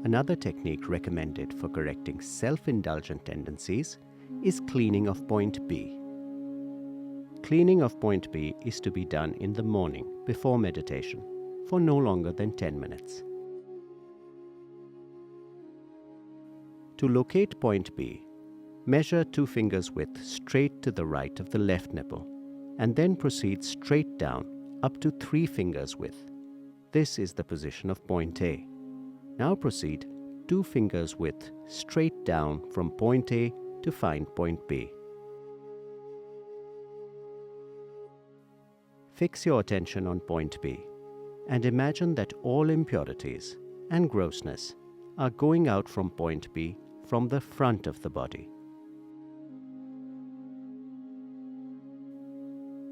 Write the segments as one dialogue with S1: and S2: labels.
S1: Another technique recommended for correcting self-indulgent tendencies is cleaning of point B. Cleaning of point B is to be done in the morning before meditation for no longer than 10 minutes. To locate point B, measure 2 fingers width straight to the right of the left nipple and then proceed straight down up to 3 fingers width. This is the position of point A. Now proceed 2 fingers width straight down from point A to find point B. Fix your attention on point B and imagine that all impurities and grossness are going out from point B from the front of the body.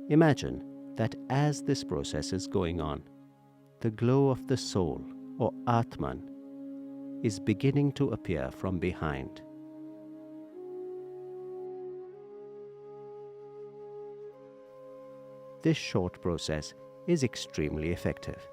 S1: Imagine that as this process is going on, the glow of the soul or Atman is beginning to appear from behind. This short process is extremely effective.